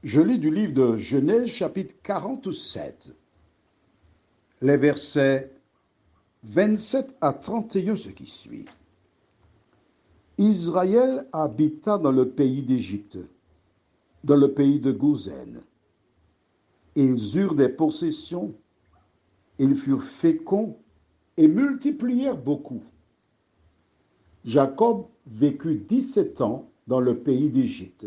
Je lis du livre de Genèse chapitre 47, les versets 27 à 31, ce qui suit. Israël habita dans le pays d'Égypte, dans le pays de Goshen. Ils eurent des possessions, ils furent féconds et multiplièrent beaucoup. Jacob vécut 17 ans dans le pays d'Égypte.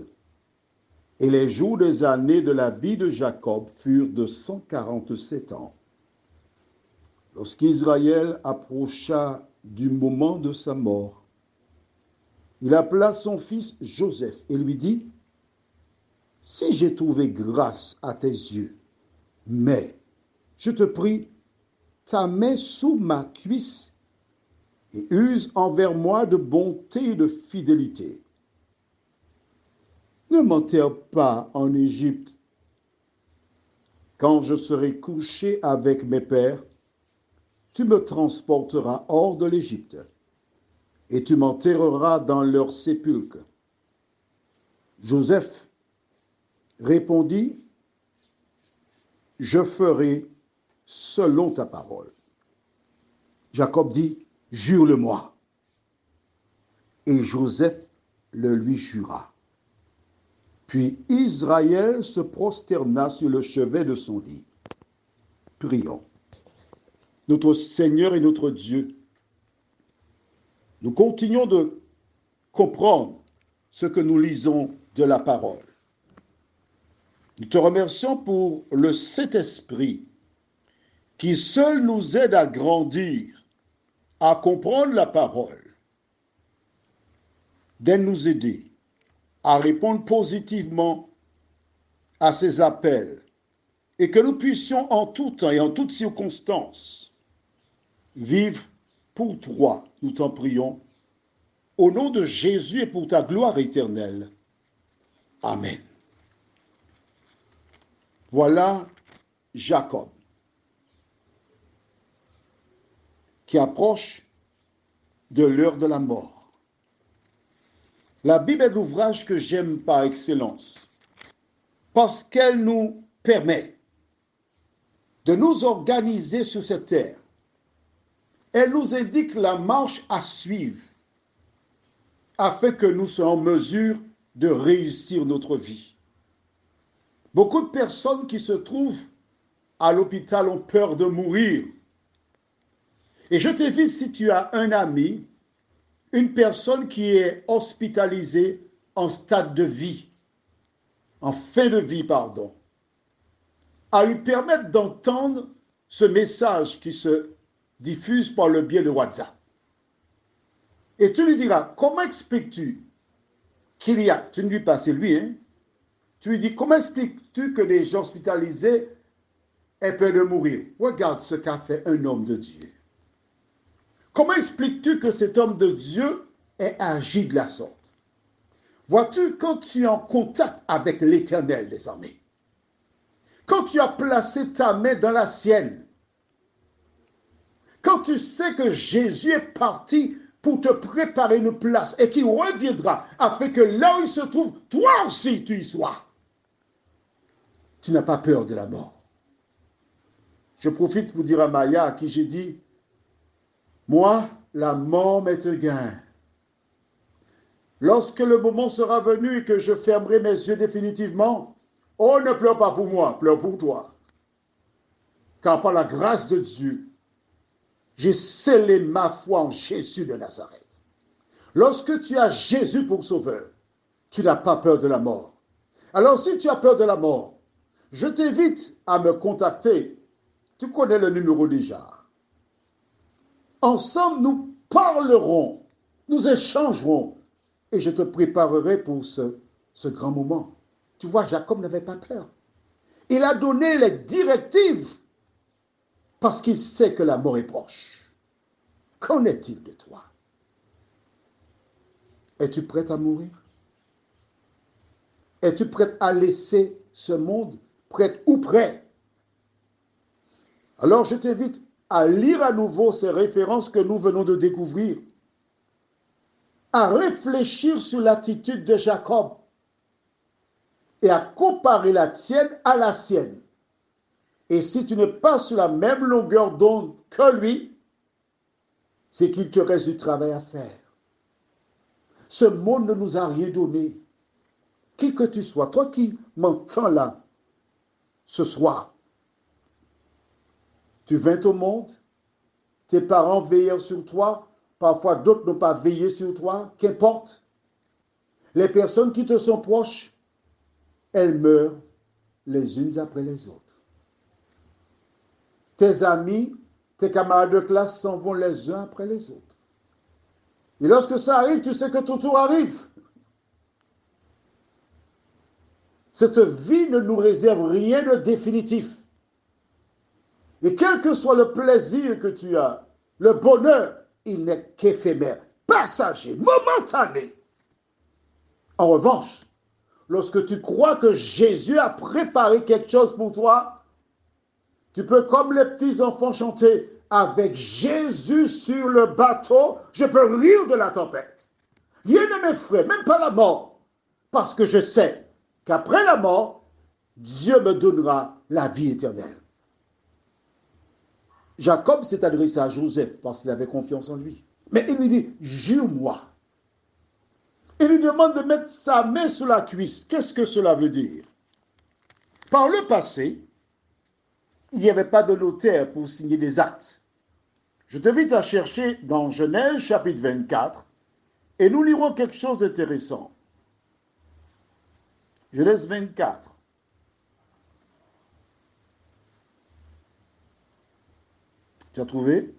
Et les jours des années de la vie de Jacob furent de 147 ans. Lorsqu'Israël approcha du moment de sa mort, il appela son fils Joseph et lui dit, « Si j'ai trouvé grâce à tes yeux, mais, je te prie, ta main sous ma cuisse et use envers moi de bonté et de fidélité. Ne m'enterre pas en Égypte. Quand je serai couché avec mes pères, tu me transporteras hors de l'Égypte, et tu m'enterreras dans leur sépulcre. » Joseph répondit, « Je ferai selon ta parole. » Jacob dit, « Jure-le-moi. » Et Joseph le lui jura. Puis Israël se prosterna sur le chevet de son lit. Prions. Notre Seigneur et notre Dieu, nous continuons de comprendre ce que nous lisons de la parole. Nous te remercions pour le Saint-Esprit qui seul nous aide à grandir, à comprendre la parole, d'aide nous aider à répondre positivement à ces appels et que nous puissions en tout temps et en toutes circonstances vivre pour toi, nous t'en prions, au nom de Jésus et pour ta gloire éternelle. Amen. Voilà Jacob qui approche de l'heure de la mort. La Bible est l'ouvrage que j'aime par excellence parce qu'elle nous permet de nous organiser sur cette terre. Elle nous indique la marche à suivre afin que nous soyons en mesure de réussir notre vie. Beaucoup de personnes qui se trouvent à l'hôpital ont peur de mourir. Et je t'invite, si tu as un ami, une personne qui est hospitalisée en stade de vie, en fin de vie, pardon, à lui permettre d'entendre ce message qui se diffuse par le biais de WhatsApp. Et tu lui diras, comment expliques-tu qu'il y a, tu ne lui pas, c'est lui, hein? Tu lui dis, comment expliques-tu que les gens hospitalisés aient peur de mourir? Regarde ce qu'a fait un homme de Dieu. Comment expliques-tu que cet homme de Dieu ait agi de la sorte? Vois-tu, quand tu es en contact avec l'Éternel des armées, quand tu as placé ta main dans la sienne, quand tu sais que Jésus est parti pour te préparer une place et qu'il reviendra afin que là où il se trouve, toi aussi tu y sois, tu n'as pas peur de la mort. Je profite pour dire à Maya, à qui j'ai dit, moi, la mort m'est un gain. Lorsque le moment sera venu et que je fermerai mes yeux définitivement, oh, ne pleure pas pour moi, pleure pour toi. Car par la grâce de Dieu, j'ai scellé ma foi en Jésus de Nazareth. Lorsque tu as Jésus pour sauveur, tu n'as pas peur de la mort. Alors si tu as peur de la mort, je t'invite à me contacter. Tu connais le numéro déjà. Ensemble, nous parlerons, nous échangerons et je te préparerai pour ce grand moment. Tu vois, Jacob n'avait pas peur. Il a donné les directives parce qu'il sait que la mort est proche. Qu'en est-il de toi? Es-tu prête à mourir? Es-tu prête à laisser ce monde? Prête ou prêt? Alors je t'invite à lire à nouveau ces références que nous venons de découvrir, à réfléchir sur l'attitude de Jacob, et à comparer la tienne à la sienne. Et si tu n'es pas sur la même longueur d'onde que lui, c'est qu'il te reste du travail à faire. Ce monde ne nous a rien donné. Qui que tu sois, toi qui m'entends là, ce soir, tu viens au monde, tes parents veillent sur toi, parfois d'autres n'ont pas veillé sur toi, qu'importe. Les personnes qui te sont proches, elles meurent les unes après les autres. Tes amis, tes camarades de classe s'en vont les uns après les autres. Et lorsque ça arrive, tu sais que ton tour arrive. Cette vie ne nous réserve rien de définitif. Et quel que soit le plaisir que tu as, le bonheur, il n'est qu'éphémère, passager, momentané. En revanche, lorsque tu crois que Jésus a préparé quelque chose pour toi, tu peux, comme les petits enfants, chanter « Avec Jésus sur le bateau, je peux rire de la tempête. Rien ne m'effraie, même pas la mort, parce que je sais qu'après la mort, Dieu me donnera la vie éternelle. » Jacob s'est adressé à Joseph parce qu'il avait confiance en lui. Mais il lui dit « Jure-moi. » Il lui demande de mettre sa main sur la cuisse. Qu'est-ce que cela veut dire? Par le passé, il n'y avait pas de notaire pour signer des actes. Je t'invite à chercher dans Genèse chapitre 24 et nous lirons quelque chose d'intéressant. Genèse 24. Tu as trouvé?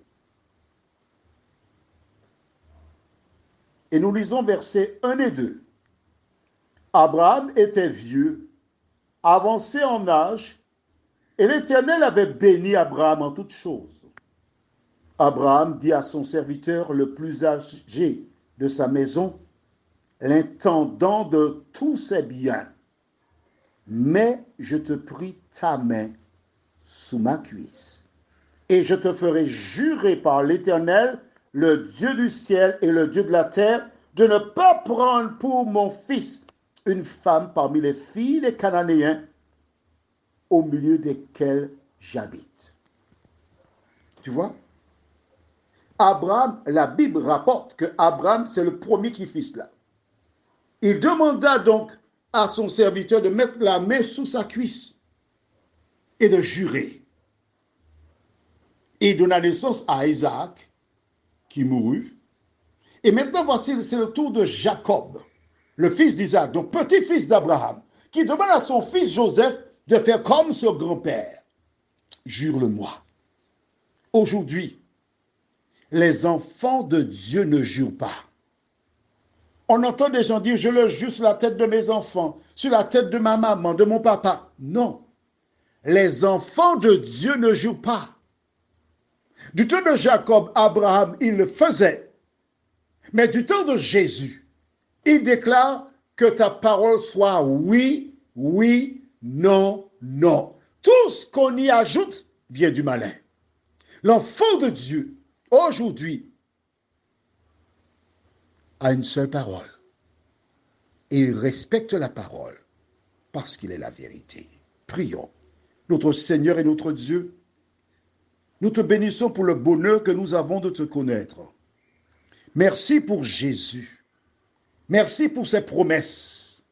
Et nous lisons versets 1 et 2. Abraham était vieux, avancé en âge, et l'Éternel avait béni Abraham en toutes choses. Abraham dit à son serviteur le plus âgé de sa maison, l'intendant de tous ses biens, « Mais je te prie ta main sous ma cuisse, et je te ferai jurer par l'Éternel, le Dieu du ciel et le Dieu de la terre, de ne pas prendre pour mon fils une femme parmi les filles des Cananéens, au milieu desquels j'habite. » Tu vois? Abraham, la Bible rapporte que Abraham, c'est le premier qui fit cela. Il demanda donc à son serviteur de mettre la main sous sa cuisse et de jurer. Et il donna naissance à Isaac, qui mourut. Et maintenant, voici, c'est le tour de Jacob, le fils d'Isaac, donc petit-fils d'Abraham, qui demande à son fils Joseph de faire comme son grand-père. Jure-le-moi. Aujourd'hui, les enfants de Dieu ne jurent pas. On entend des gens dire, je le jure sur la tête de mes enfants, sur la tête de ma maman, de mon papa. Non. Les enfants de Dieu ne jurent pas. Du temps de Jacob, Abraham, il le faisait. Mais du temps de Jésus, il déclare que ta parole soit oui, oui, non, non. Tout ce qu'on y ajoute vient du malin. L'enfant de Dieu, aujourd'hui, a une seule parole. Et il respecte la parole parce qu'il est la vérité. Prions. Notre Seigneur et notre Dieu, nous te bénissons pour le bonheur que nous avons de te connaître. Merci pour Jésus. Merci pour ses promesses.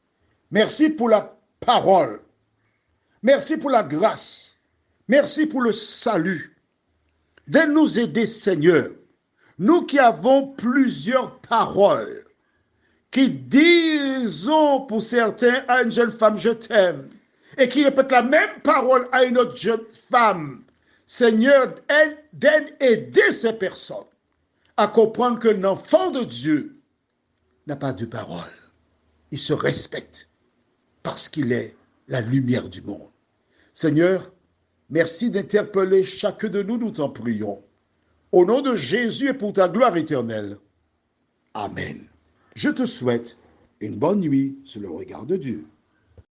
Merci pour la parole. Merci pour la grâce. Merci pour le salut. De nous aider, Seigneur, nous qui avons plusieurs paroles, qui disons pour certains à une jeune femme, je t'aime, et qui répètent la même parole à une autre jeune femme. Seigneur, aide aider ces personnes à comprendre qu'un enfant de Dieu n'a pas de parole. Il se respecte parce qu'il est la lumière du monde. Seigneur, merci d'interpeller chacun de nous, nous t'en prions. Au nom de Jésus et pour ta gloire éternelle. Amen. Je te souhaite une bonne nuit sous le regard de Dieu.